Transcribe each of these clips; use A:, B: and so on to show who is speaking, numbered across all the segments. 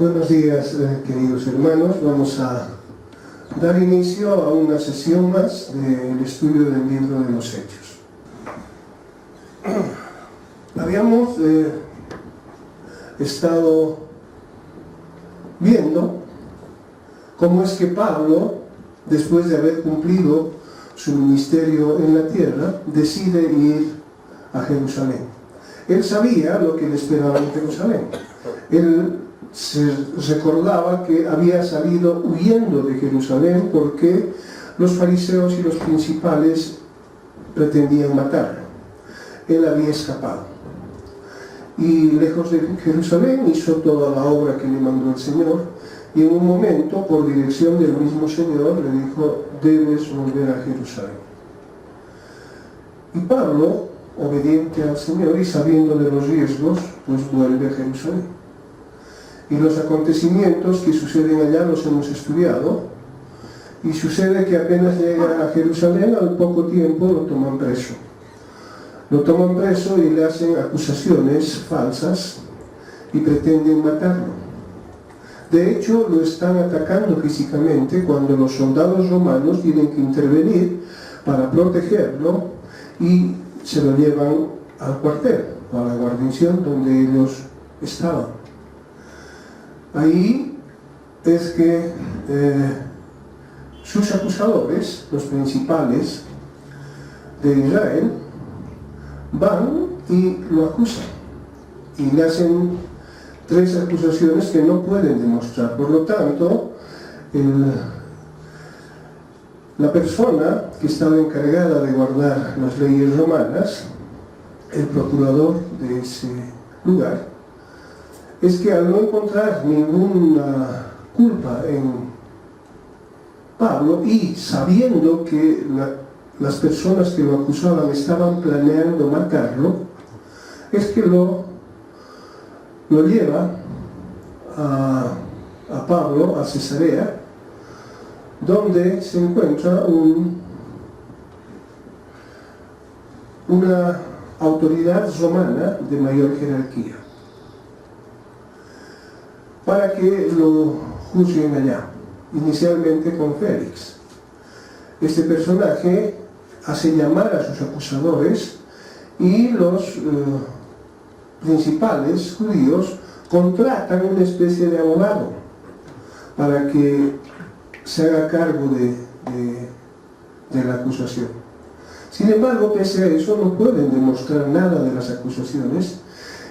A: Buenos días, queridos hermanos. Vamos a dar inicio a una sesión más del estudio del libro de los Hechos. Habíamos estado viendo cómo es que Pablo, después de haber cumplido su ministerio en la tierra, decide ir a Jerusalén. Él sabía lo que le esperaba en Jerusalén. Él se recordaba que había salido huyendo de Jerusalén porque los fariseos y los principales pretendían matarlo. Él había escapado. Y lejos de Jerusalén hizo toda la obra que le mandó el Señor, y en un momento, por dirección del mismo Señor, le dijo: debes volver a Jerusalén. Y Pablo, obediente al Señor y sabiendo de los riesgos, pues vuelve a Jerusalén. Y los acontecimientos que suceden allá los hemos estudiado, y sucede que apenas llega a Jerusalén, al poco tiempo lo toman preso. Lo toman preso y le hacen acusaciones falsas y pretenden matarlo. De hecho, lo están atacando físicamente cuando los soldados romanos tienen que intervenir para protegerlo y se lo llevan al cuartel, a la guarnición donde ellos estaban. Ahí es que sus acusadores, los principales de Israel, van y lo acusan y le hacen 3 acusaciones que no pueden demostrar. Por lo tanto, la persona que estaba encargada de guardar las leyes romanas, el procurador de ese lugar, es que al no encontrar ninguna culpa en Pablo y sabiendo que las personas que lo acusaban estaban planeando matarlo, es que lo lleva a Pablo a Cesarea, donde se encuentra una autoridad romana de mayor jerarquía, para que lo juzguen allá, inicialmente con Félix. Este personaje hace llamar a sus acusadores y los principales judíos contratan una especie de abogado para que se haga cargo de la acusación. Sin embargo, pese a eso, no pueden demostrar nada de las acusaciones,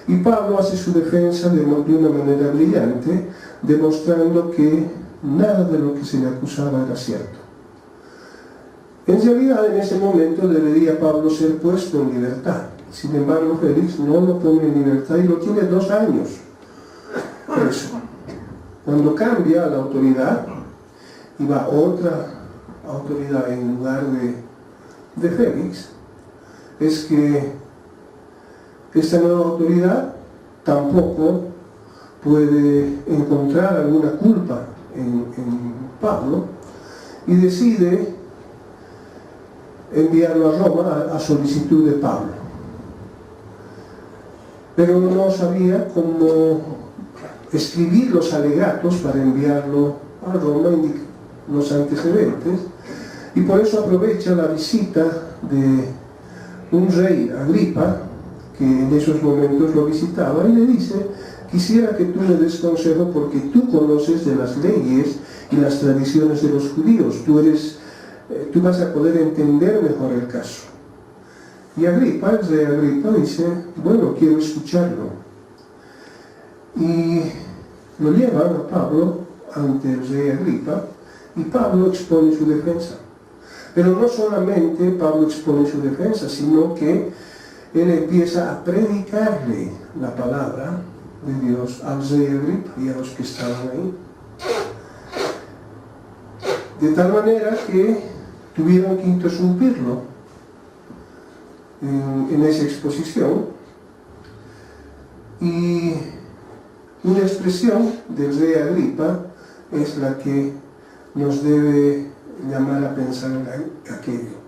A: y Pablo hace su defensa de una manera brillante, demostrando que nada de lo que se le acusaba era cierto. En realidad, en ese momento debería Pablo ser puesto en libertad. Sin embargo, Félix no lo pone en libertad y lo tiene 2 años preso. Cuando cambia la autoridad y va otra autoridad en lugar de Félix, es que esta nueva autoridad tampoco puede encontrar alguna culpa en Pablo y decide enviarlo a Roma a solicitud de Pablo. Pero no sabía cómo escribir los alegatos para enviarlo a Roma, los antecedentes, y por eso aprovecha la visita de un rey, Agripa, que en esos momentos lo visitaba, y le dice: quisiera que tú me des consejo porque tú conoces de las leyes y las tradiciones de los judíos, tú vas a poder entender mejor el caso. Y Agripa, el rey Agripa, dice: bueno, quiero escucharlo. Y lo llevan a Pablo ante el rey Agripa, y Pablo expone su defensa. Pero no solamente Pablo expone su defensa, sino que él empieza a predicarle la palabra de Dios al rey Agripa y a los que estaban ahí. De tal manera que tuvieron que interrumpirlo en esa exposición, y una expresión del rey Agripa es la que nos debe llamar a pensar en aquello.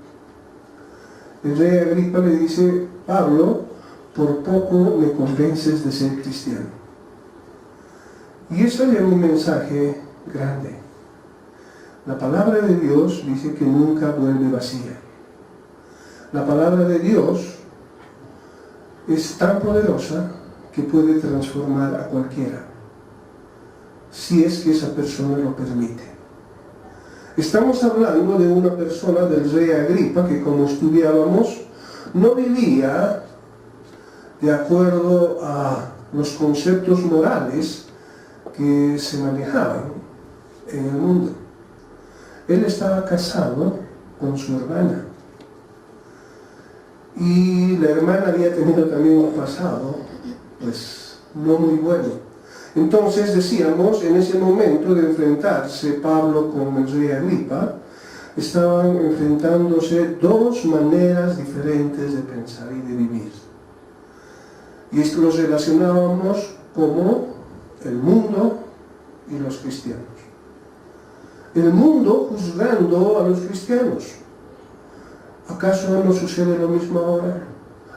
A: El rey Agripa le dice: Pablo, por poco me convences de ser cristiano. Y eso es un mensaje grande. La palabra de Dios dice que nunca vuelve vacía. La palabra de Dios es tan poderosa que puede transformar a cualquiera, si es que esa persona lo permite. Estamos hablando de una persona del rey Agripa que, como estudiábamos, no vivía de acuerdo a los conceptos morales que se manejaban en el mundo. Él estaba casado con su hermana. Y la hermana había tenido también un pasado, pues, no muy bueno. Entonces, decíamos, en ese momento de enfrentarse Pablo con el rey Agripa, estaban enfrentándose dos maneras diferentes de pensar y de vivir. Y esto lo relacionábamos como el mundo y los cristianos. El mundo juzgando a los cristianos. ¿Acaso no sucede lo mismo ahora?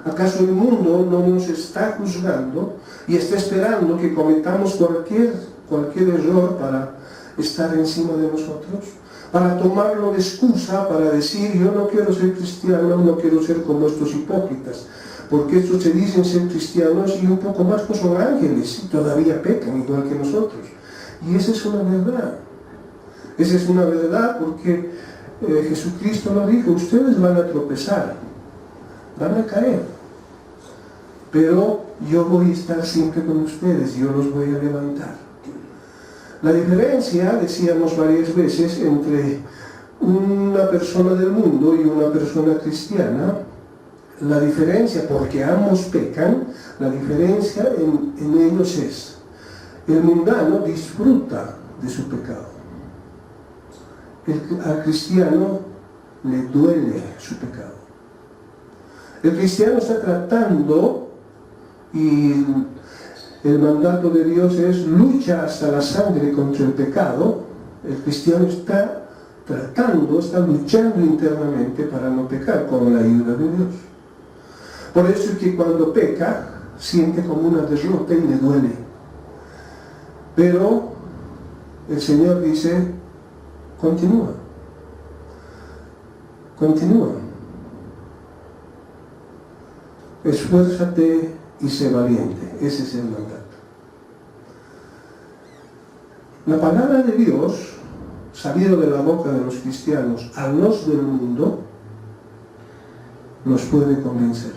A: ¿Acaso el mundo no nos está juzgando y está esperando que cometamos cualquier error para estar encima de nosotros? Para tomarlo de excusa, para decir, yo no quiero ser cristiano, no quiero ser como estos hipócritas, porque estos se dicen ser cristianos y un poco más pues son ángeles y todavía pecan igual que nosotros. Y esa es una verdad. Esa es una verdad porque Jesucristo lo dijo, ustedes van a tropezar, van a caer, pero yo voy a estar siempre con ustedes, yo los voy a levantar. La diferencia, decíamos varias veces, entre una persona del mundo y una persona cristiana, la diferencia, porque ambos pecan, la diferencia en ellos es, el mundano disfruta de su pecado. Al cristiano le duele su pecado. El cristiano está tratando, y el mandato de Dios es lucha hasta la sangre contra el pecado. El cristiano está tratando, está luchando internamente para no pecar con la ayuda de Dios. Por eso es que cuando peca, siente como una derrota y le duele. Pero el Señor dice, continúa. Continúa. Esfuérzate y sé valiente. Ese es el mandato. La palabra de Dios, salido de la boca de los cristianos a los del mundo, nos puede convencer.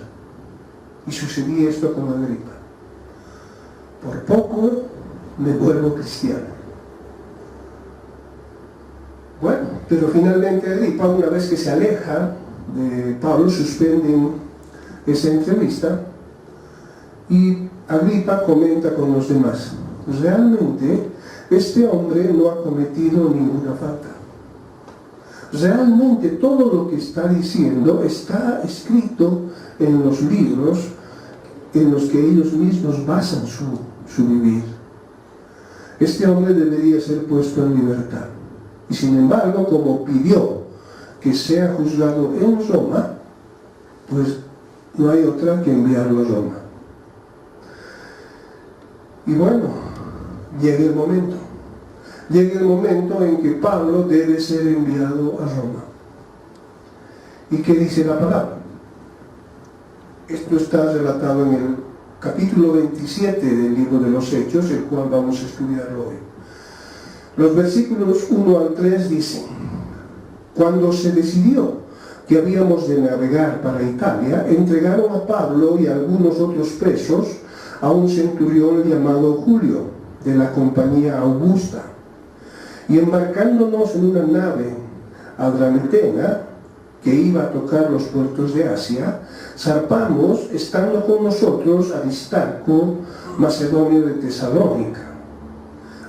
A: Y sucedía esto con Agripa. Por poco me vuelvo cristiano. Bueno, pero finalmente Agripa, una vez que se aleja de Pablo, suspenden esa entrevista y Agripa comenta con los demás, realmente este hombre no ha cometido ninguna falta. Realmente todo lo que está diciendo está escrito en los libros en los que ellos mismos basan su vivir. Este hombre debería ser puesto en libertad. Y sin embargo, como pidió que sea juzgado en Roma, pues no hay otra que enviarlo a Roma. Y bueno, llega el momento. Llega el momento en que Pablo debe ser enviado a Roma. ¿Y qué dice la palabra? Esto está relatado en el capítulo 27 del libro de los Hechos, el cual vamos a estudiarlo hoy. Los versículos 1 al 3 dicen, cuando se decidió que habíamos de navegar para Italia, entregaron a Pablo y a algunos otros presos a un centurión llamado Julio, de la compañía Augusta. Y embarcándonos en una nave adramitena, que iba a tocar los puertos de Asia, zarpamos, estando con nosotros Aristarco, macedonio de Tesalónica.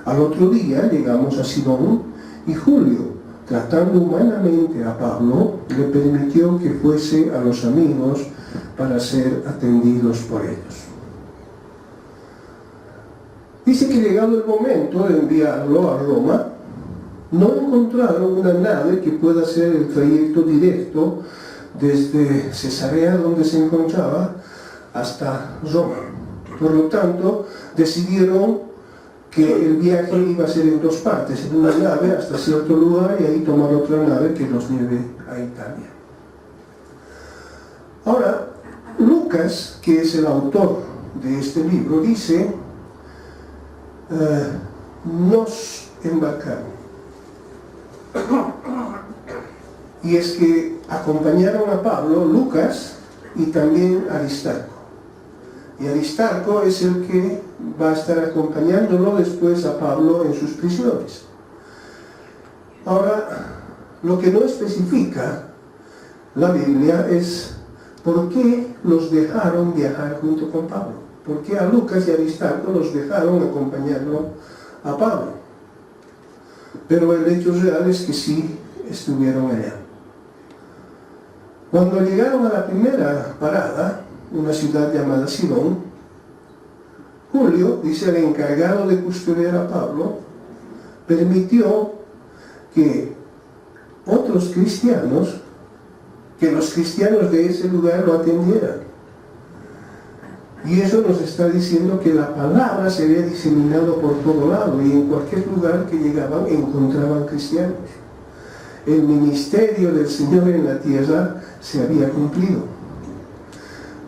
A: Al otro día llegamos a Sidón y Julio, tratando humanamente a Pablo, le permitió que fuese a los amigos para ser atendidos por ellos. Dice que llegado el momento de enviarlo a Roma, no encontraron una nave que pueda hacer el trayecto directo desde Cesarea, donde se encontraba, hasta Roma. Por lo tanto, decidieron que el viaje iba a ser en dos partes, en una nave hasta cierto lugar y ahí tomar otra nave que los lleve a Italia. Ahora, Lucas, que es el autor de este libro, dice, nos embarcaron. Y es que acompañaron a Pablo, Lucas y también Aristarco. Y Aristarco es el que va a estar acompañándolo después a Pablo en sus prisiones. Ahora, lo que no especifica la Biblia es por qué los dejaron viajar junto con Pablo. ¿Por qué a Lucas y a Aristarco los dejaron acompañarlo a Pablo? Pero el hecho real es que sí estuvieron allá. Cuando llegaron a la primera parada, una ciudad llamada Sidón, Julio, dice el encargado de custodiar a Pablo, permitió que otros cristianos, que los cristianos de ese lugar lo atendieran. Y eso nos está diciendo que la palabra se había diseminado por todo lado y en cualquier lugar que llegaban encontraban cristianos. El ministerio del Señor en la tierra se había cumplido.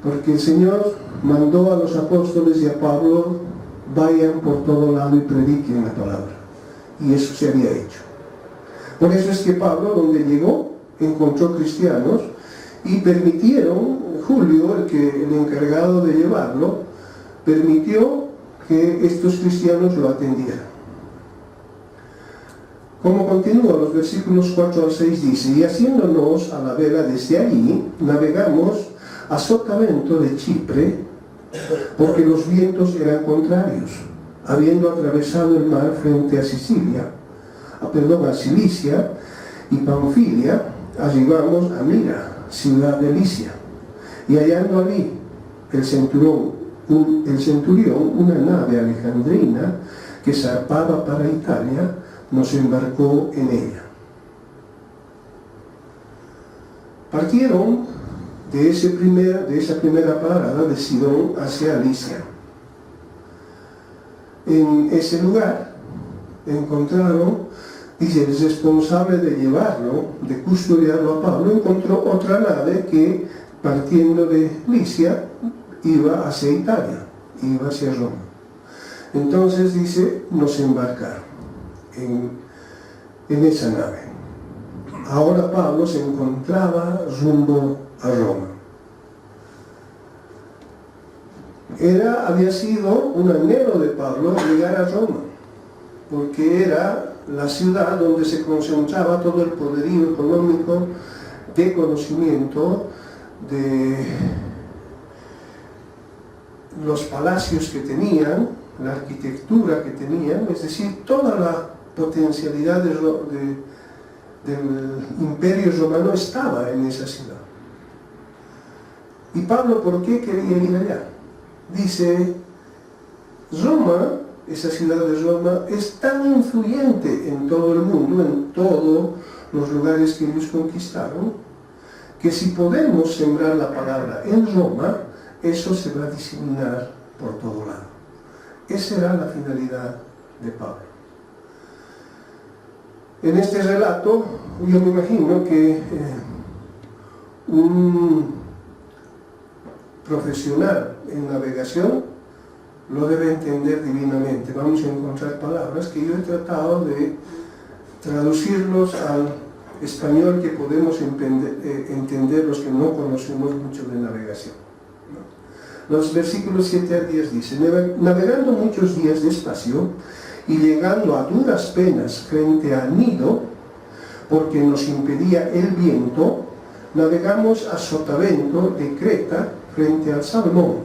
A: Porque el Señor mandó a los apóstoles y a Pablo, vayan por todo lado y prediquen la palabra. Y eso se había hecho. Por eso es que Pablo, donde llegó, encontró cristianos y permitieron, Julio, el encargado de llevarlo, permitió que estos cristianos lo atendieran. Como continúa, los versículos 4 al 6 dice, y haciéndonos a la vela desde allí, navegamos a Sotavento de Chipre, porque los vientos eran contrarios, habiendo atravesado el mar frente a Cilicia y Panfilia, llegamos a Mira, ciudad de Licia, y hallando allí el centurión, una nave alejandrina que zarpaba para Italia, nos embarcó en ella. Partieron de esa primera parada de Sidón hacia Licia. En ese lugar encontraron, dice, el responsable de llevarlo, de custodiarlo a Pablo, encontró otra nave que, partiendo de Licia, iba hacia Italia, iba hacia Roma. Entonces, dice, nos embarcaron en esa nave. Ahora Pablo se encontraba rumbo a Roma. Había sido un anhelo de Pablo llegar a Roma, porque era la ciudad donde se concentraba todo el poderío económico, de conocimiento, de los palacios que tenían, la arquitectura que tenían, es decir, toda la potencialidad del imperio romano estaba en esa ciudad. ¿Y Pablo por qué quería ir allá? Dice, Roma, esa ciudad de Roma, es tan influyente en todo el mundo, en todos los lugares que ellos conquistaron, que si podemos sembrar la palabra en Roma, eso se va a diseminar por todo lado. Esa era la finalidad de Pablo. En este relato, yo me imagino que un profesional en navegación lo debe entender divinamente. Vamos a encontrar palabras que yo he tratado de traducirlos al español que podemos entender los que no conocemos mucho de navegación. Los versículos 7 al 10 dicen, navegando muchos días despacio y llegando a duras penas frente a Nido, porque nos impedía el viento, navegamos a Sotavento de Creta frente al Salmón,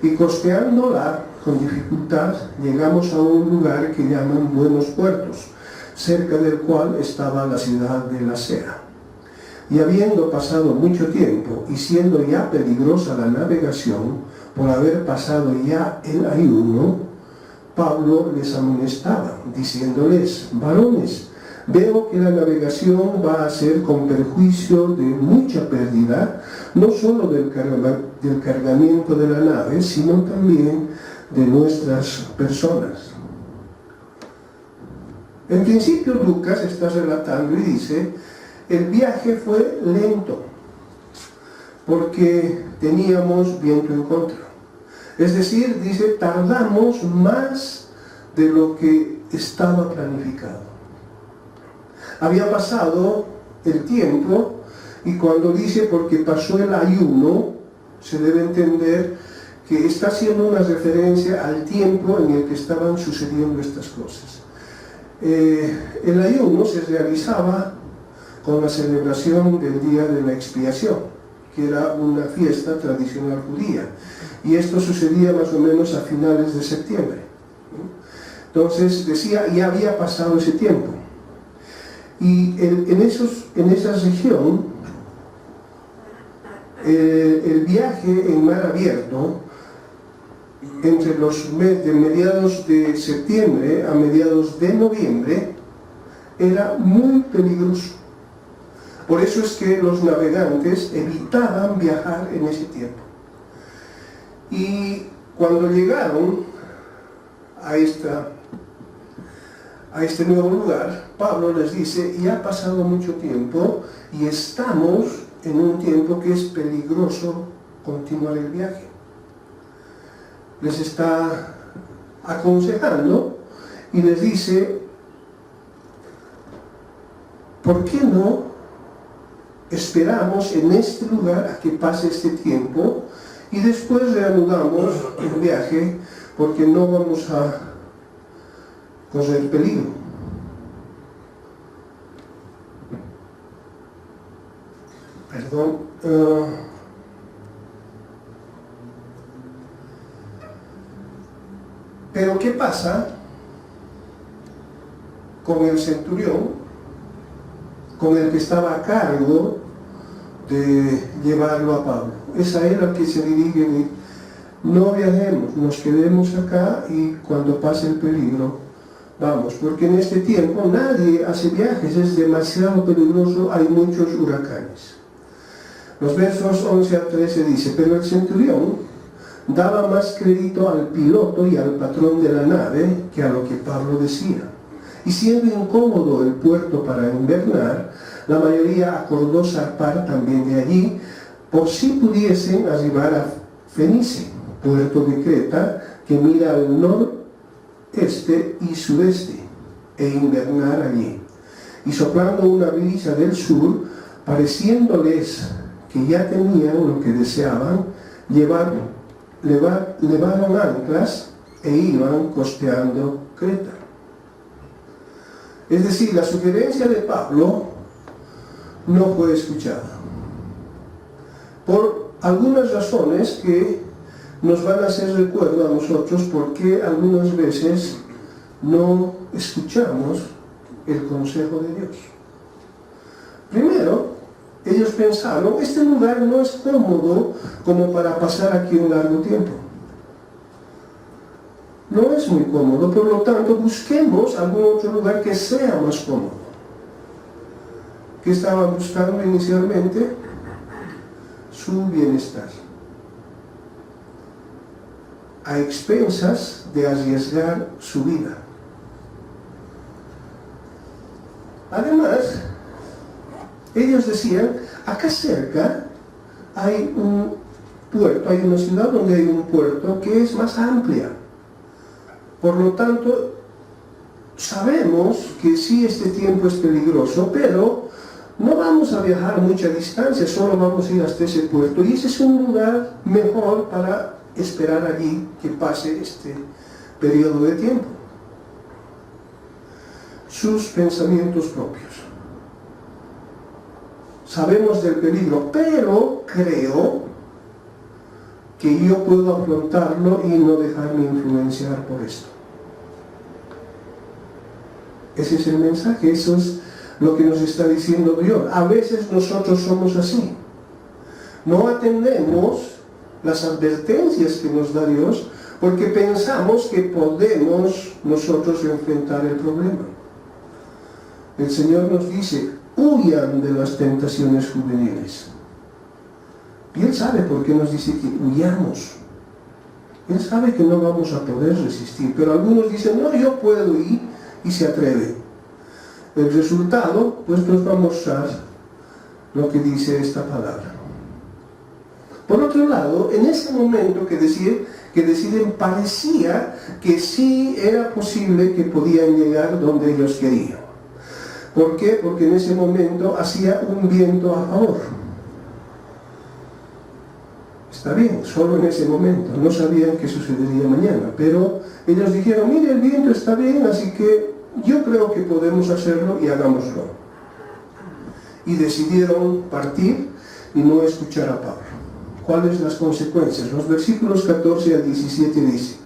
A: y costeándola con dificultad llegamos a un lugar que llaman Buenos Puertos, cerca del cual estaba la ciudad de Lasea. Y habiendo pasado mucho tiempo y siendo ya peligrosa la navegación por haber pasado ya el ayuno, Pablo les amonestaba, diciéndoles, varones, veo que la navegación va a ser con perjuicio de mucha pérdida, no solo del cargamento de la nave, sino también de nuestras personas. En principio Lucas está relatando y dice, el viaje fue lento, porque teníamos viento en contra. Es decir, dice, tardamos más de lo que estaba planificado. Había pasado el tiempo, y cuando dice porque pasó el ayuno, se debe entender que está haciendo una referencia al tiempo en el que estaban sucediendo estas cosas. El ayuno se realizaba con la celebración del día de la expiación, que era una fiesta tradicional judía, y esto sucedía más o menos a finales de septiembre. Entonces decía, ya había pasado ese tiempo, y en esa región el viaje en mar abierto entre de mediados de septiembre a mediados de noviembre era muy peligroso. Por eso es que los navegantes evitaban viajar en ese tiempo. Y cuando llegaron a este nuevo lugar, Pablo les dice, ya ha pasado mucho tiempo y estamos en un tiempo que es peligroso continuar el viaje. Les está aconsejando y les dice, ¿por qué no esperamos en este lugar a que pase este tiempo y después reanudamos el viaje, porque no vamos a correr peligro? Perdón. Pero ¿qué pasa con el centurión, con el que estaba a cargo de llevarlo a Pablo? Es a él al que se dirige y no viajemos, nos quedemos acá y cuando pase el peligro, vamos, porque en este tiempo nadie hace viajes, es demasiado peligroso, hay muchos huracanes. Los versos 11 a 13 dice, pero el centurión daba más crédito al piloto y al patrón de la nave que a lo que Pablo decía. Y siendo incómodo el puerto para invernar, la mayoría acordó zarpar también de allí, por si pudiesen arribar a Fenice, puerto de Creta, que mira al noreste y sudeste, e invernar allí. Y soplando una brisa del sur, pareciéndoles que ya tenían lo que deseaban, levaron anclas e iban costeando Creta. Es decir, la sugerencia de Pablo no fue escuchada por algunas razones que nos van a hacer recuerdo a nosotros porque algunas veces no escuchamos el consejo de Dios. Primero, ellos pensaron, este lugar no es cómodo como para pasar aquí un largo tiempo. No es muy cómodo, por lo tanto busquemos algún otro lugar que sea más cómodo. ¿Qué estaban buscando inicialmente? Su bienestar, a expensas de arriesgar su vida. Además, ellos decían, acá cerca hay un puerto, hay una ciudad donde hay un puerto que es más amplia. Por lo tanto, sabemos que sí, este tiempo es peligroso, pero no vamos a viajar mucha distancia, solo vamos a ir hasta ese puerto. Y ese es un lugar mejor para esperar allí que pase este periodo de tiempo. Sus pensamientos propios. Sabemos del peligro, pero creo que yo puedo afrontarlo y no dejarme influenciar por esto. Ese es el mensaje, eso es lo que nos está diciendo Dios. A veces nosotros somos así. No atendemos las advertencias que nos da Dios porque pensamos que podemos nosotros enfrentar el problema. El Señor nos dice, huyan de las tentaciones juveniles. Y Él sabe por qué nos dice que huyamos. Él sabe que no vamos a poder resistir, pero algunos dicen, no, yo puedo ir, y se atreven. el resultado, pues nos va a mostrar lo que dice esta palabra. Por otro lado, en ese momento que deciden, parecía que sí era posible que podían llegar donde ellos querían. ¿Por qué? Porque en ese momento hacía un viento a favor. Está bien, solo en ese momento, no sabían qué sucedería mañana, pero ellos dijeron, mire, el viento está bien, así que yo creo que podemos hacerlo y hagámoslo. Y decidieron partir y no escuchar a Pablo. ¿Cuáles las consecuencias? Los versículos 14 al 17 dice: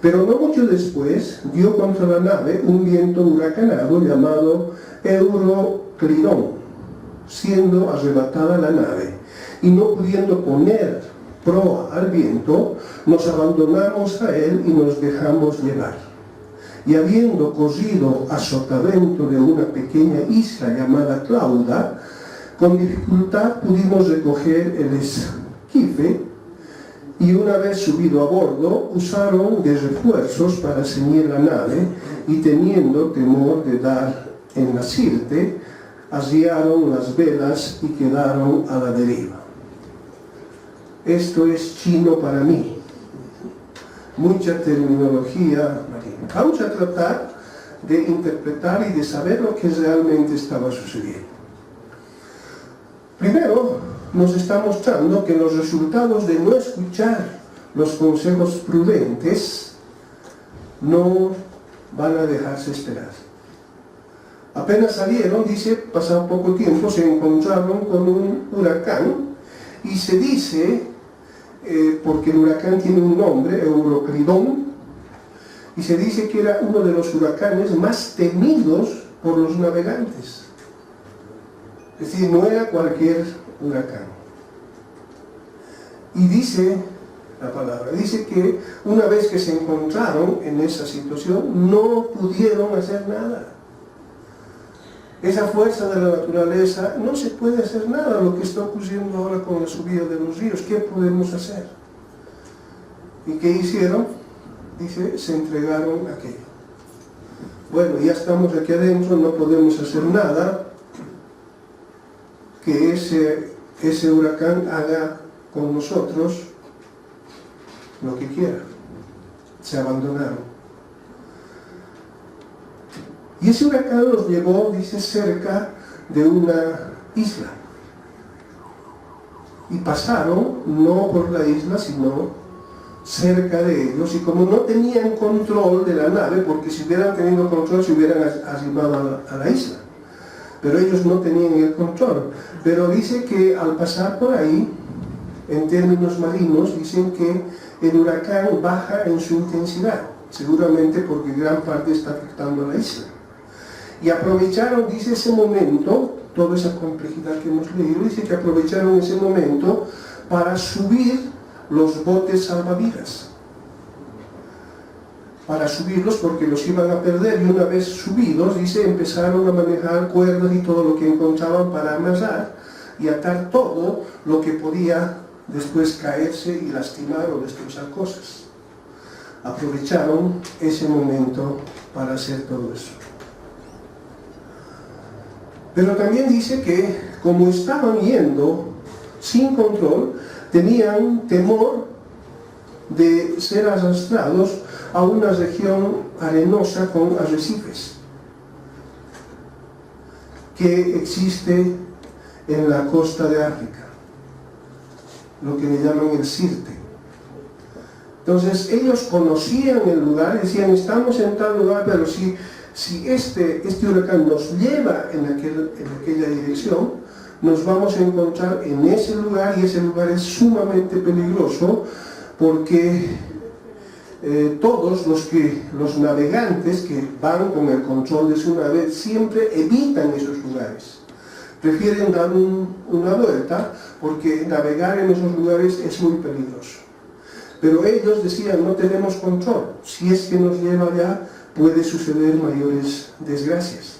A: pero no mucho después dio contra la nave un viento huracanado llamado Euroclidón, siendo arrebatada la nave, y no pudiendo poner proa al viento, nos abandonamos a él y nos dejamos llevar. Y habiendo corrido a sotavento de una pequeña isla llamada Clauda, con dificultad pudimos recoger el esquife, y una vez subido a bordo, usaron de refuerzos para ceñir la nave, y teniendo temor de dar en la sirte, arriaron las velas y quedaron a la deriva. Esto es chino para mí. Mucha terminología marina. Vamos a tratar de interpretar y de saber lo que realmente estaba sucediendo. Primero, nos está mostrando que los resultados de no escuchar los consejos prudentes no van a dejarse esperar. Apenas salieron, dice, pasado poco tiempo, se encontraron con un huracán, y se dice, porque el huracán tiene un nombre, Euroclidón, y se dice que era uno de los huracanes más temidos por los navegantes. Es decir, no era cualquier huracán. Y dice la palabra, dice que una vez que se encontraron en esa situación, no pudieron hacer nada. Esa fuerza de la naturaleza, no se puede hacer nada. Lo que está ocurriendo ahora con la subida de los ríos, ¿qué podemos hacer? ¿Y qué hicieron? Dice, se entregaron a aquello. Bueno, ya estamos aquí adentro, no podemos hacer nada. Que ese huracán haga con nosotros lo que quiera. Se abandonaron. Y ese huracán los llevó, dice, cerca de una isla. Y pasaron, no por la isla, sino cerca de ellos. Y como no tenían control de la nave, porque si hubieran tenido control, se hubieran arribado a la isla. Pero ellos no tenían el control. Pero dice que al pasar por ahí, en términos marinos, dicen que el huracán baja en su intensidad. Seguramente porque gran parte está afectando a la isla. Y aprovecharon, dice, ese momento, toda esa complejidad que hemos leído, dice que aprovecharon ese momento para subir los botes salvavidas. Para subirlos porque los iban a perder, y una vez subidos, dice, empezaron a manejar cuerdas y todo lo que encontraban para amarrar y atar todo lo que podía después caerse y lastimar o destrozar cosas. Aprovecharon ese momento para hacer todo eso. Pero también dice que como estaban yendo sin control, tenían temor de ser arrastrados a una región arenosa con arrecifes que existe en la costa de África, lo que le llaman el Sirte. Entonces ellos conocían el lugar y decían, estamos en tal lugar, pero si este huracán nos lleva en aquella dirección, nos vamos a encontrar en ese lugar, y ese lugar es sumamente peligroso porque todos los navegantes que van con el control de su nave siempre evitan esos lugares. Prefieren dar una vuelta porque navegar en esos lugares es muy peligroso. Pero ellos decían, no tenemos control. Si es que nos lleva allá, puede suceder mayores desgracias.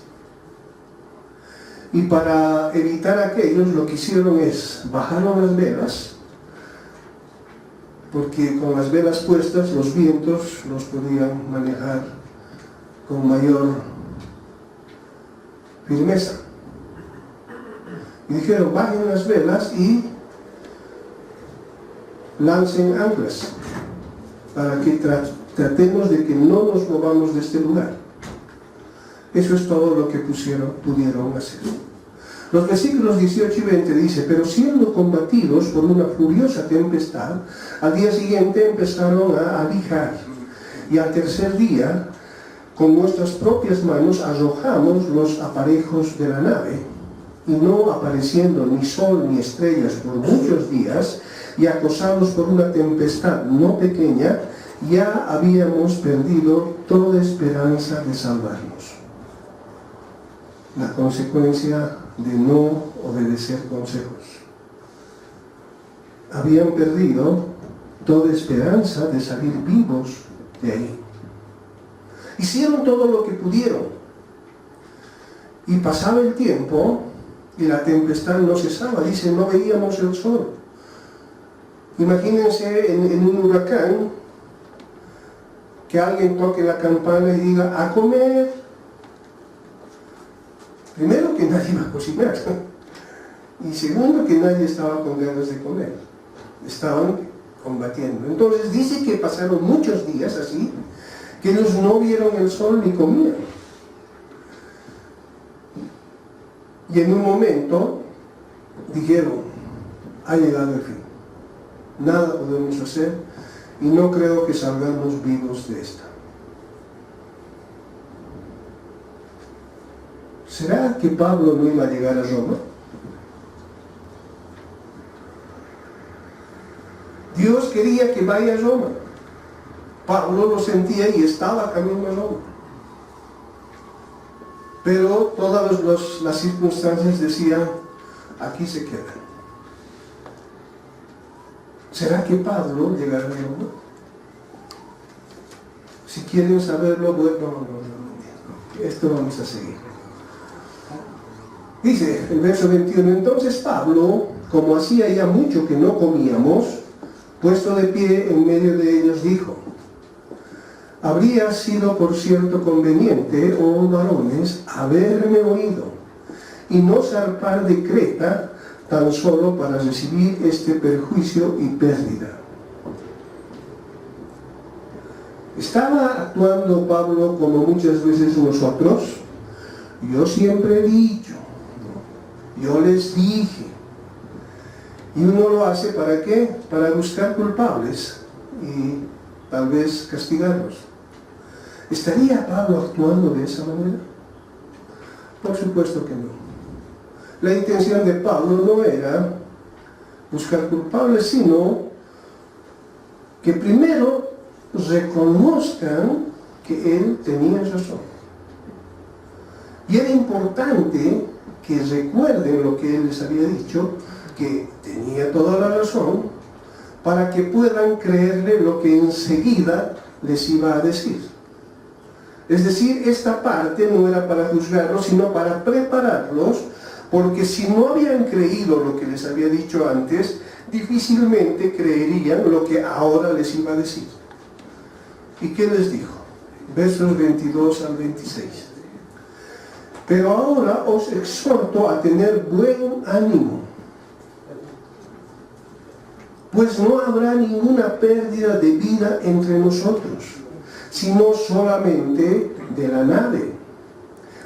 A: Y para evitar aquellos, lo que hicieron es, bajaron las velas, porque con las velas puestas los vientos los podían manejar con mayor firmeza. Y dijeron, bajen las velas y lancen anclas para que tratemos de que no nos movamos de este lugar. Eso es todo lo que pudieron hacer. Los versículos 18 y 20 dice, pero siendo combatidos por una furiosa tempestad, al día siguiente empezaron a avijar, y al tercer día, con nuestras propias manos arrojamos los aparejos de la nave, y no apareciendo ni sol ni estrellas por muchos días, y acosados por una tempestad no pequeña, ya habíamos perdido toda esperanza de salvarnos. La consecuencia de no obedecer consejos. Habían perdido toda esperanza de salir vivos de ahí. Hicieron todo lo que pudieron. Y pasaba el tiempo y la tempestad no cesaba. Dice, no veíamos el sol. Imagínense en un huracán que alguien toque la campana y diga, a comer. Primero, que nadie iba a cocinar. Y segundo, que nadie estaba con ganas de comer. Estaban combatiendo. Entonces dice que pasaron muchos días así, que ellos no vieron el sol ni comían. Y en un momento dijeron, ha llegado el fin. Nada podemos hacer y no creo que salgamos vivos de esta. ¿Será que Pablo no iba a llegar a Roma? Dios quería que vaya a Roma. Pablo lo sentía y estaba camino a Roma. Pero todas las circunstancias decían, aquí se queda. ¿Será que Pablo llegará a Roma? Si quieren saberlo, bueno, esto vamos a seguir. Dice el verso 21, entonces Pablo, como hacía ya mucho que no comíamos, puesto de pie en medio de ellos, dijo, habría sido por cierto conveniente, oh varones, haberme oído, y no zarpar de Creta tan solo para recibir este perjuicio y pérdida. ¿Estaba actuando Pablo como muchas veces nosotros? Yo siempre he dicho, yo les dije. Y uno lo hace ¿para qué? Para buscar culpables y tal vez castigarlos. ¿Estaría Pablo actuando de esa manera? Por supuesto que no. La intención de Pablo no era buscar culpables, sino que primero reconozcan que él tenía razón. Y era importante que recuerden lo que él les había dicho, que tenía toda la razón, para que puedan creerle lo que enseguida les iba a decir. Es decir, esta parte no era para juzgarlos, sino para prepararlos, porque si no habían creído lo que les había dicho antes, difícilmente creerían lo que ahora les iba a decir. ¿Y qué les dijo? Versos 22 al 26. Pero ahora os exhorto a tener buen ánimo, pues no habrá ninguna pérdida de vida entre nosotros, sino solamente de la nave.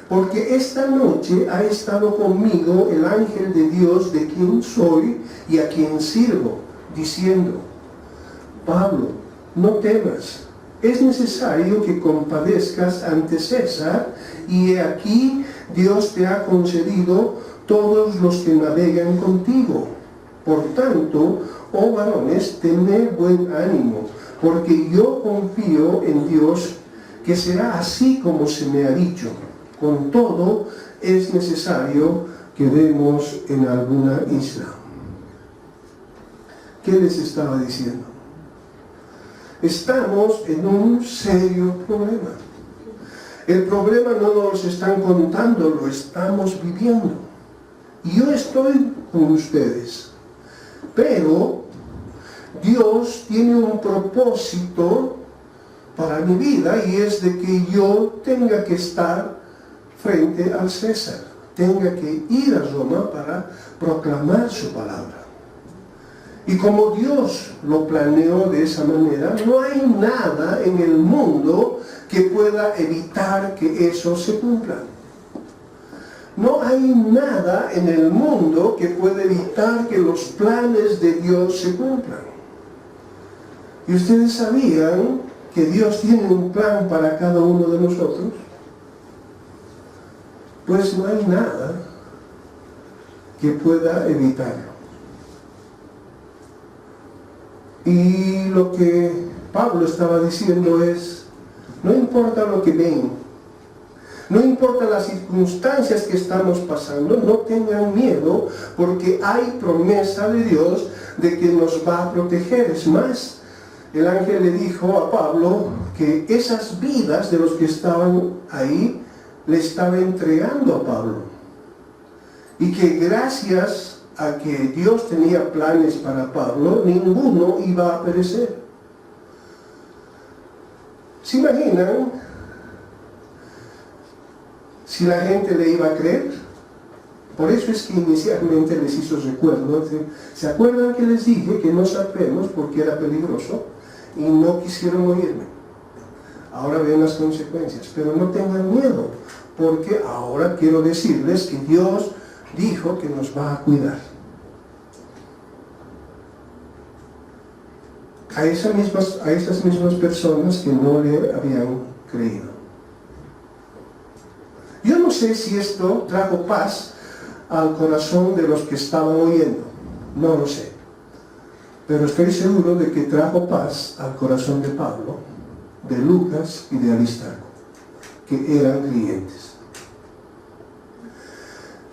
A: Porque esta noche ha estado conmigo el ángel de Dios, de quien soy y a quien sirvo, diciendo, Pablo, no temas, es necesario que compadezcas ante César, y he aquí Dios te ha concedido todos los que navegan contigo. Por tanto, oh varones, tened buen ánimo, porque yo confío en Dios que será así como se me ha dicho. Con todo, es necesario que demos en alguna isla. ¿Qué les estaba diciendo? Estamos en un serio problema. El problema no nos están contando, lo estamos viviendo. Y yo estoy con ustedes. Pero Dios tiene un propósito para mi vida, y es de que yo tenga que estar frente al César. tenga que ir a Roma para proclamar su palabra. Y como Dios lo planeó de esa manera, no hay nada en el mundo que pueda evitar que eso se cumpla. No hay nada en el mundo que pueda evitar que los planes de Dios se cumplan. ¿Y ustedes sabían que Dios tiene un plan para cada uno de nosotros? Pues no hay nada que pueda evitarlo. Y lo que Pablo estaba diciendo es, no importa lo que ven, no importa las circunstancias que estamos pasando, no tengan miedo, porque hay promesa de Dios de que nos va a proteger. Es más, el ángel le dijo a Pablo que esas vidas de los que estaban ahí le estaba entregando a Pablo. Y que gracias a que Dios tenía planes para Pablo, ninguno iba a perecer. ¿Se imaginan si la gente le iba a creer? Por eso es que inicialmente les hizo recuerdo. ¿Se acuerdan que les dije que no sabemos porque era peligroso y no quisieron oírme? Ahora ven las consecuencias, pero no tengan miedo, porque ahora quiero decirles que Dios dijo que nos va a cuidar. A esas mismas personas que no le habían creído. Yo no sé si esto trajo paz al corazón de los que estaban oyendo, no lo sé, pero estoy seguro de que trajo paz al corazón de Pablo, de Lucas y de Aristarco, que eran creyentes.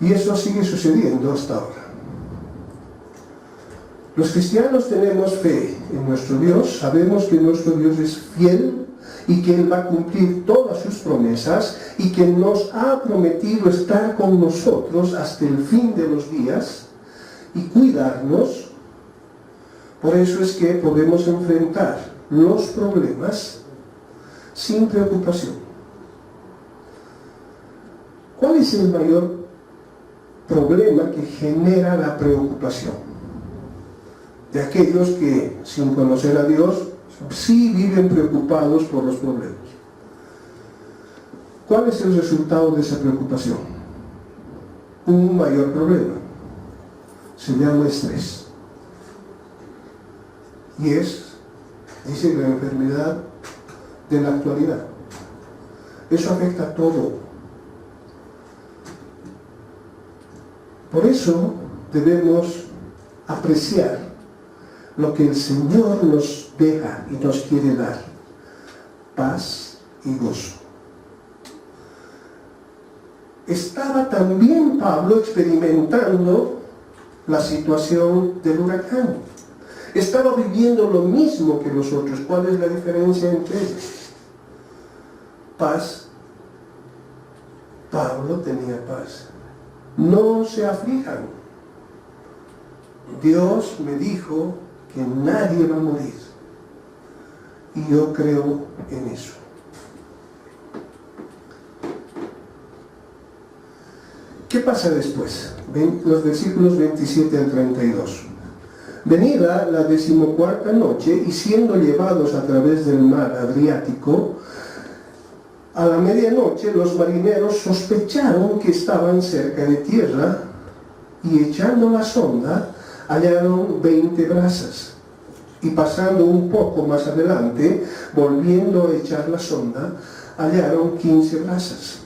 A: Y eso sigue sucediendo hasta ahora. Los cristianos tenemos fe en nuestro Dios, sabemos que nuestro Dios es fiel y que Él va a cumplir todas sus promesas y que nos ha prometido estar con nosotros hasta el fin de los días y cuidarnos. Por eso es que podemos enfrentar los problemas sin preocupación. ¿Cuál es el mayor problema que genera la preocupación? De aquellos que, sin conocer a Dios, sí viven preocupados por los problemas. ¿Cuál es el resultado de esa preocupación? Un mayor problema. Se llama estrés. Y es, dice, la enfermedad de la actualidad. Eso afecta a todo. Por eso debemos apreciar lo que el Señor nos deja y nos quiere dar: paz y gozo. Estaba también Pablo experimentando la situación del huracán. Estaba viviendo lo mismo que los otros. ¿Cuál es la diferencia entre ellos? Paz. Pablo tenía paz. No se aflijan. Dios me dijo que nadie va a morir. Y yo creo en eso. ¿Qué pasa después? Los versículos 27 al 32. Venida la 14ª noche y siendo llevados a través del mar Adriático, a la medianoche los marineros sospecharon que estaban cerca de tierra y echando la sonda hallaron 20 brazas. Y pasando un poco más adelante, volviendo a echar la sonda, hallaron 15 brazas.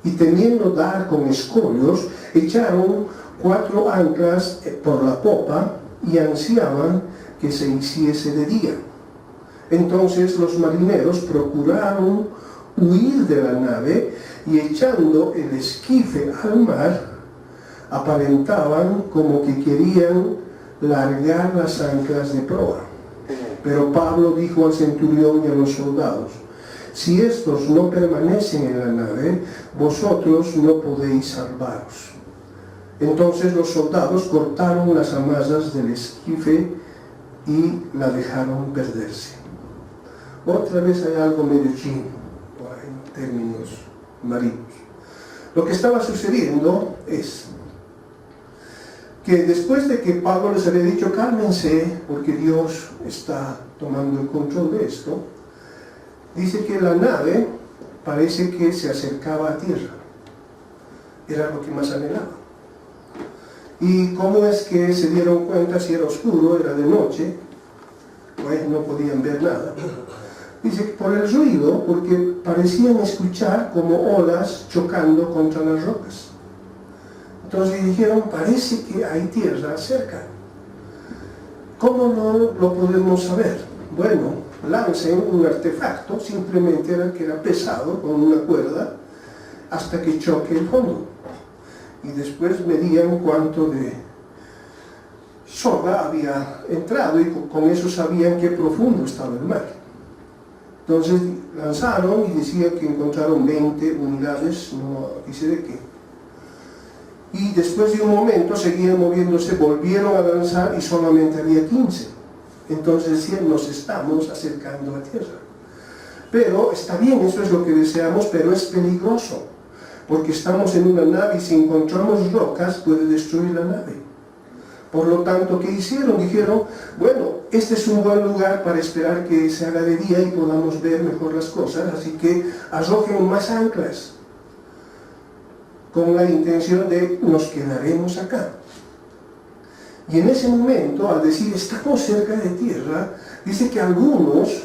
A: Y temiendo dar con escollos, echaron 4 anclas por la popa y ansiaban que se hiciese de día. Entonces los marineros procuraron huir de la nave y echando el esquife al mar, aparentaban como que querían largar las anclas de proa. Pero Pablo dijo al centurión y a los soldados: si estos no permanecen en la nave, vosotros no podéis salvaros. Entonces los soldados cortaron las amarras del esquife y la dejaron perderse. Otra vez hay algo medio chino en términos marinos. Lo que estaba sucediendo es que después de que Pablo les había dicho cálmense porque Dios está tomando el control de esto, dice que la nave parece que se acercaba a tierra. Era lo que más anhelaba. ¿Y cómo es que se dieron cuenta? Si era oscuro, era de noche, pues no podían ver nada. Dice que por el ruido, porque parecían escuchar como olas chocando contra las rocas. Entonces dijeron, parece que hay tierra cerca. ¿Cómo no lo podemos saber? Bueno, lancen un artefacto, simplemente era que era pesado, con una cuerda, hasta que choque el fondo. Y después medían cuánto de soga había entrado y con eso sabían qué profundo estaba el mar. Entonces lanzaron y decía que encontraron 20 unidades, no dice de qué. Y después de un momento seguían moviéndose, volvieron a lanzar y solamente había 15. Entonces decían, nos estamos acercando a tierra. Pero está bien, eso es lo que deseamos, pero es peligroso. Porque estamos en una nave y si encontramos rocas puede destruir la nave. Por lo tanto, ¿qué hicieron? Dijeron, bueno, este es un buen lugar para esperar que se haga de día y podamos ver mejor las cosas, así que arrojen más anclas, con la intención de nos quedaremos acá. Y en ese momento, al decir estamos cerca de tierra, dice que algunos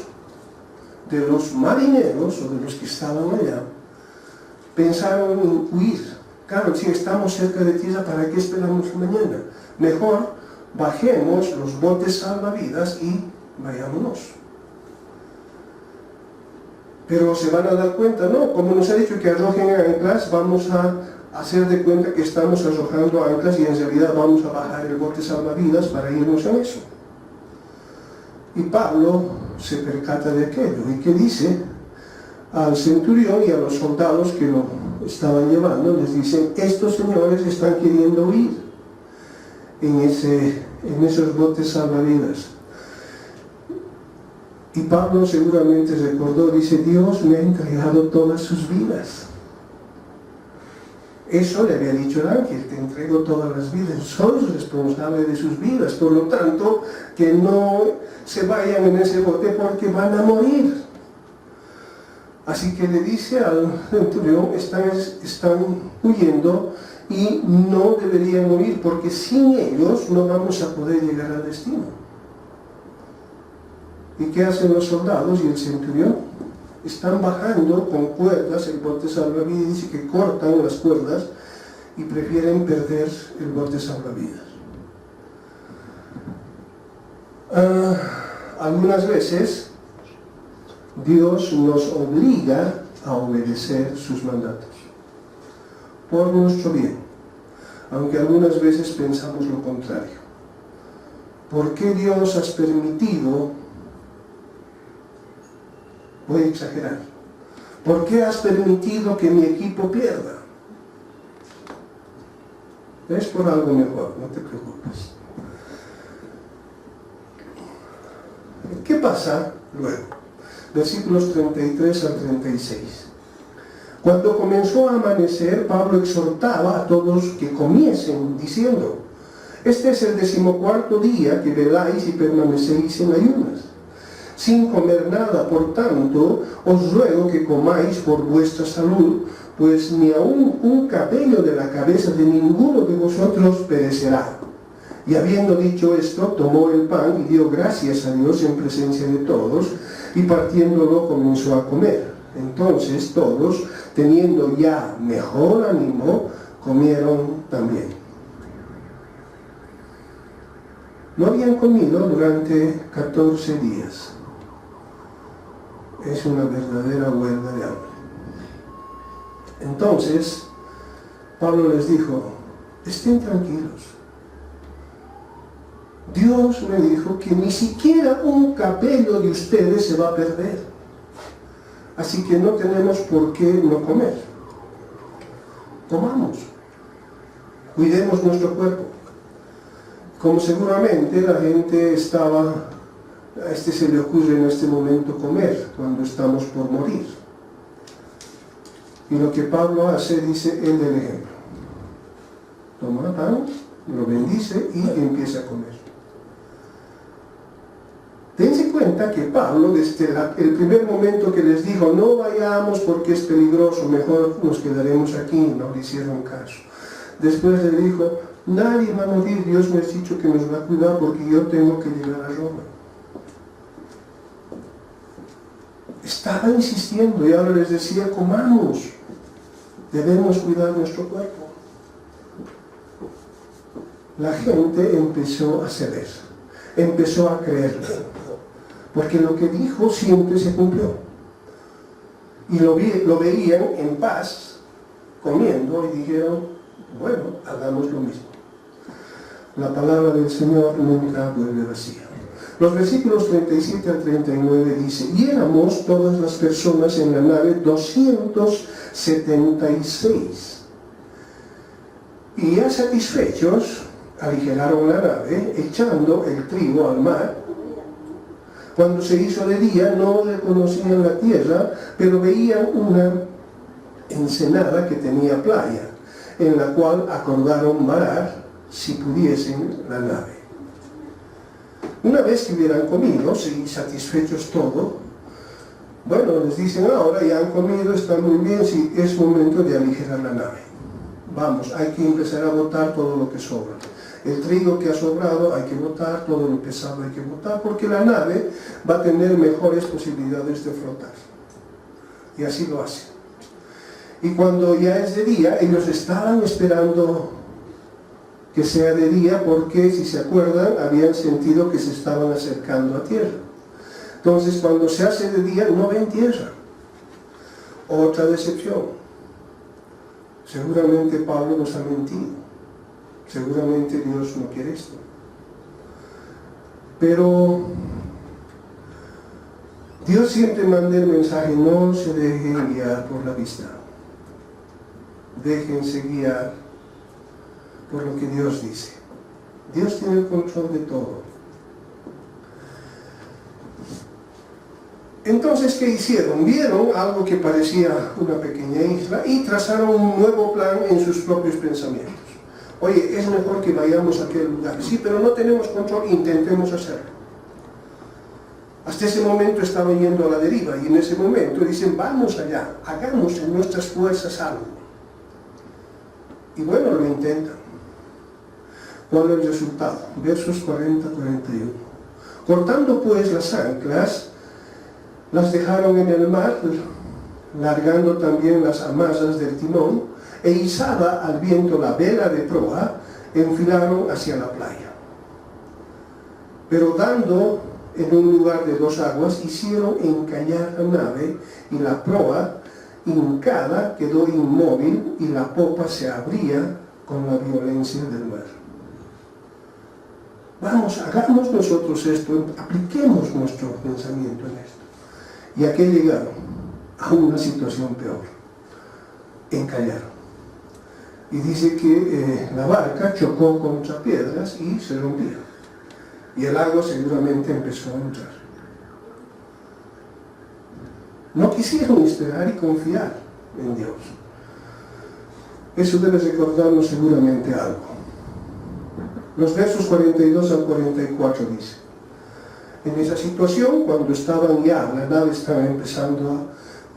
A: de los marineros o de los que estaban allá pensaron en huir. Claro, si estamos cerca de tierra, ¿para qué esperamos mañana? Mejor bajemos los botes salvavidas y vayámonos. Pero se van a dar cuenta, no, como nos ha dicho que arrojen anclas, vamos a hacer de cuenta que estamos arrojando anclas y en realidad vamos a bajar el bote salvavidas para irnos en eso. Y Pablo se percata de aquello. ¿Y qué dice? Al centurión y a los soldados que lo estaban llevando, les dicen, estos señores están queriendo huir en esos botes salvavidas. Y Pablo seguramente recordó, dice, Dios me ha entregado todas sus vidas. Eso le había dicho el ángel, te entrego todas las vidas, sois responsable de sus vidas, por lo tanto, que no se vayan en ese bote porque van a morir. Así que le dice al centurión, están huyendo y no deberían huir porque sin ellos no vamos a poder llegar al destino. ¿Y qué hacen los soldados y el centurión? Están bajando con cuerdas el bote salvavidas y dice que cortan las cuerdas y prefieren perder el bote salvavidas. Algunas veces Dios nos obliga a obedecer sus mandatos por nuestro bien, aunque algunas veces pensamos lo contrario. ¿Por qué Dios has permitido? Voy a exagerar. ¿Por qué has permitido que mi equipo pierda? Es por algo mejor, no te preocupes. ¿Qué pasa luego? Versículos 33 al 36. Cuando comenzó a amanecer, Pablo exhortaba a todos que comiesen, diciendo, este es el 14º día que veláis y permanecéis en ayunas, sin comer nada. Por tanto, os ruego que comáis por vuestra salud, pues ni aun un cabello de la cabeza de ninguno de vosotros perecerá. Y habiendo dicho esto, tomó el pan y dio gracias a Dios en presencia de todos, y partiéndolo comenzó a comer. Entonces todos, teniendo ya mejor ánimo, comieron también. No habían comido durante 14 días. Es una verdadera huelga de hambre. Entonces, Pablo les dijo, estén tranquilos. Dios me dijo que ni siquiera un cabello de ustedes se va a perder. Así que no tenemos por qué no comer. Comamos. Cuidemos nuestro cuerpo. Como seguramente la gente estaba, a se le ocurre en este momento comer, cuando estamos por morir. Y lo que Pablo hace, dice, él del ejemplo. Toma el pan, lo bendice y empieza a comer. Dense cuenta que Pablo, desde el primer momento que les dijo, no vayamos porque es peligroso, mejor nos quedaremos aquí, no le hicieron caso. Después le dijo, nadie va a morir, Dios me ha dicho que nos va a cuidar porque yo tengo que llegar a Roma. Estaba insistiendo y ahora les decía, comamos, debemos cuidar nuestro cuerpo. La gente empezó a ceder, empezó a creerle, porque lo que dijo siempre se cumplió. Y lo veían en paz, comiendo, y dijeron, bueno, hagamos lo mismo. La palabra del Señor nunca vuelve vacía. Los versículos 37 al 39 dice, y éramos todas las personas en la nave 276. Y ya satisfechos, aligeraron la nave, echando el trigo al mar. Cuando se hizo de día, no reconocían la tierra, pero veían una ensenada que tenía playa, en la cual acordaron varar, si pudiesen, la nave. Una vez que hubieran comido y satisfechos todo, bueno, les dicen ahora ya han comido, está muy bien, si es momento de aligerar la nave. Vamos, hay que empezar a botar todo lo que sobra. El trigo que ha sobrado hay que botar, todo lo pesado hay que botar, porque la nave va a tener mejores posibilidades de flotar. Y así lo hacen. Y cuando ya es de día, ellos estaban esperando que sea de día porque, si se acuerdan, habían sentido que se estaban acercando a tierra. Entonces, cuando se hace de día, no ven tierra. Otra decepción. Seguramente Pablo nos ha mentido. Seguramente Dios no quiere esto. Pero Dios siempre manda el mensaje, no se dejen guiar por la vista. Déjense guiar por lo que Dios dice. Dios tiene el control de todo. Entonces, ¿qué hicieron? Vieron algo que parecía una pequeña isla y trazaron un nuevo plan en sus propios pensamientos. Oye, es mejor que vayamos a aquel lugar. Sí, pero no tenemos control, intentemos hacerlo. Hasta ese momento estaban yendo a la deriva y en ese momento dicen, vamos allá, hagamos en nuestras fuerzas algo. Y bueno, lo intentan. ¿Cuál es el resultado? Versos 40-41. Cortando pues las anclas, las dejaron en el mar, largando también las amarras del timón, e izada al viento la vela de proa, enfilaron hacia la playa. Pero dando en un lugar de 2 aguas, hicieron encallar la nave, y la proa, hincada, quedó inmóvil, y la popa se abría con la violencia del mar. Vamos, hagamos nosotros esto, apliquemos nuestro pensamiento en esto. ¿Y a qué llegaron? A una situación peor. Encallaron. Y dice que la barca chocó contra piedras y se rompió. Y el agua seguramente empezó a entrar. No quisieron esperar y confiar en Dios. Eso debe recordarnos seguramente algo. Los versos 42 al 44 dice, en esa situación, cuando estaban ya, la nave estaba empezando a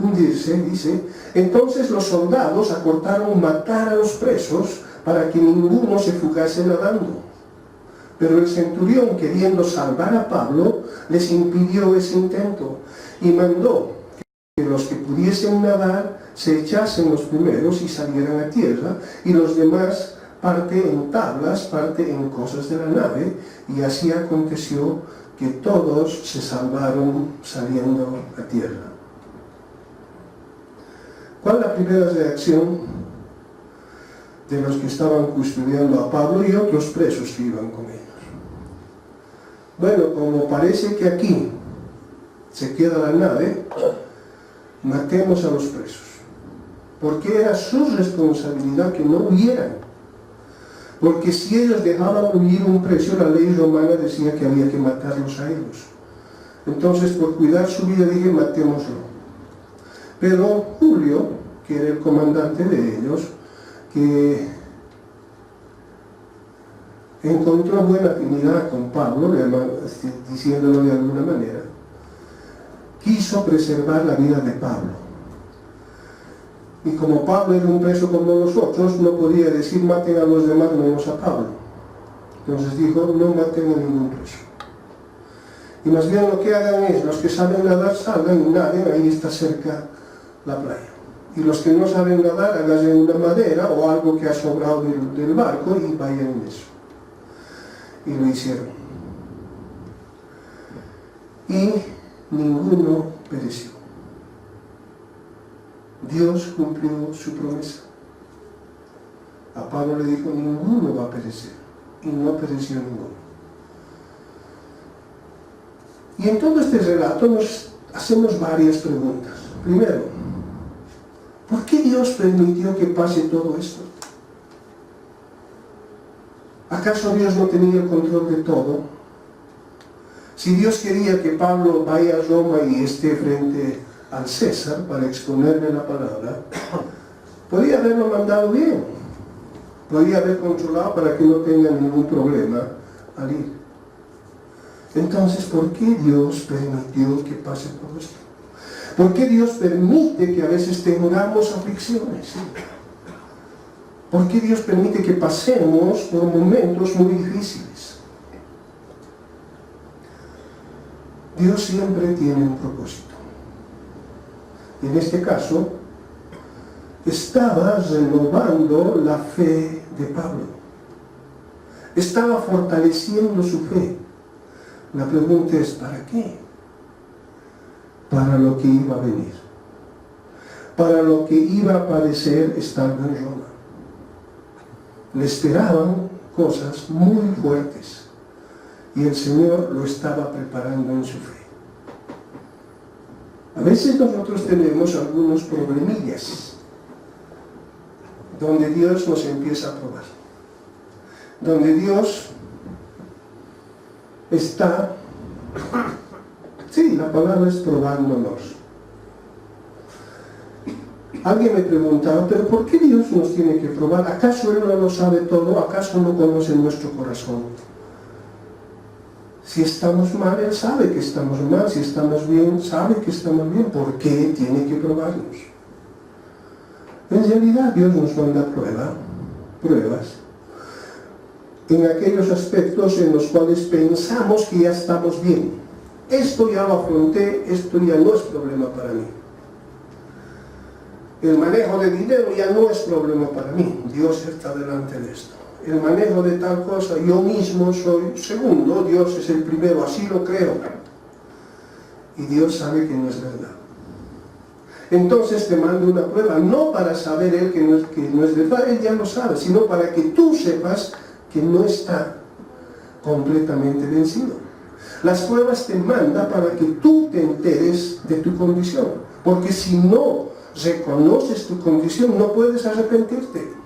A: hundirse, dice, entonces los soldados acordaron matar a los presos para que ninguno se fugase nadando. Pero el centurión, queriendo salvar a Pablo, les impidió ese intento y mandó que los que pudiesen nadar se echasen los primeros y salieran a tierra, y los demás parte en tablas, parte en cosas de la nave, y así aconteció que todos se salvaron saliendo a tierra. ¿Cuál es la primera reacción de los que estaban custodiando a Pablo y otros presos que iban con ellos? Bueno, como parece que aquí se queda la nave, matemos a los presos, porque era su responsabilidad que no huyeran. Porque si ellos dejaban huir un preso, la ley romana decía que había que matarlos a ellos. Entonces, por cuidar su vida, dije, matémoslo. Pero Julio, que era el comandante de ellos, que encontró buena afinidad con Pablo, diciéndolo de alguna manera, quiso preservar la vida de Pablo. Y como Pablo era un preso como nosotros, no podía decir maten a los demás menos a Pablo. Entonces dijo, no maten a ningún preso. Y más bien lo que hagan es, los que saben nadar salgan y naden, ahí está cerca la playa. Y los que no saben nadar, hagan una madera o algo que ha sobrado del barco y vayan en eso. Y lo hicieron. Y ninguno pereció. Dios cumplió su promesa. A Pablo le dijo, ninguno va a perecer. Y no pereció ninguno. Y en todo este relato nos hacemos varias preguntas. Primero, ¿por qué Dios permitió que pase todo esto? ¿Acaso Dios no tenía el control de todo? Si Dios quería que Pablo vaya a Roma y esté frente al César para exponerle la palabra, podía haberlo mandado bien, podía haber controlado para que no tenga ningún problema al ir. Entonces, ¿por qué Dios permitió que pase todo esto? ¿Por qué Dios permite que a veces tengamos aflicciones? ¿Por qué Dios permite que pasemos por momentos muy difíciles? Dios siempre tiene un propósito. En este caso, estaba renovando la fe de Pablo. Estaba fortaleciendo su fe. La pregunta es, ¿para qué? Para lo que iba a venir. Para lo que iba a aparecer estando en Roma. Le esperaban cosas muy fuertes. Y el Señor lo estaba preparando en su fe. A veces nosotros tenemos algunos problemillas donde Dios nos empieza a probar. Donde Dios está, sí, la palabra es probándonos. Alguien me preguntaba, ¿pero por qué Dios nos tiene que probar? ¿Acaso Él no lo sabe todo? ¿Acaso no conoce nuestro corazón? Si estamos mal, Él sabe que estamos mal. Si estamos bien, sabe que estamos bien. ¿Por qué tiene que probarnos? En realidad, Dios nos manda pruebas, en aquellos aspectos en los cuales pensamos que ya estamos bien. Esto ya lo afronté, esto ya no es problema para mí. El manejo de dinero ya no es problema para mí. Dios está delante de esto. El manejo de tal cosa, yo mismo soy segundo, Dios es el primero, así lo creo. Y Dios sabe que no es verdad. Entonces te mando una prueba, no para saber Él que no es verdad, Él ya lo sabe, sino para que tú sepas que no está completamente vencido. Las pruebas te manda para que tú te enteres de tu condición, porque si no reconoces tu condición, no puedes arrepentirte.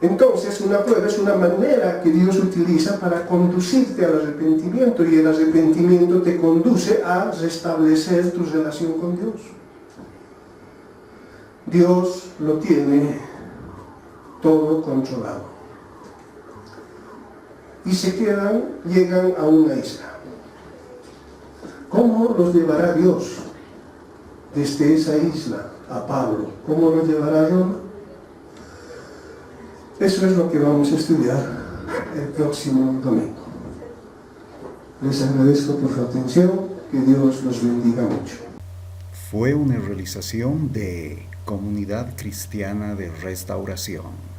A: Entonces, una prueba es una manera que Dios utiliza para conducirte al arrepentimiento, y el arrepentimiento te conduce a restablecer tu relación con Dios. Dios lo tiene todo controlado. Y llegan a una isla. ¿Cómo los llevará Dios desde esa isla a Pablo? ¿Cómo los llevará a Roma? Eso es lo que vamos a estudiar el próximo domingo. Les agradezco por su atención, que Dios los bendiga mucho.
B: Fue una realización de Comunidad Cristiana de Restauración.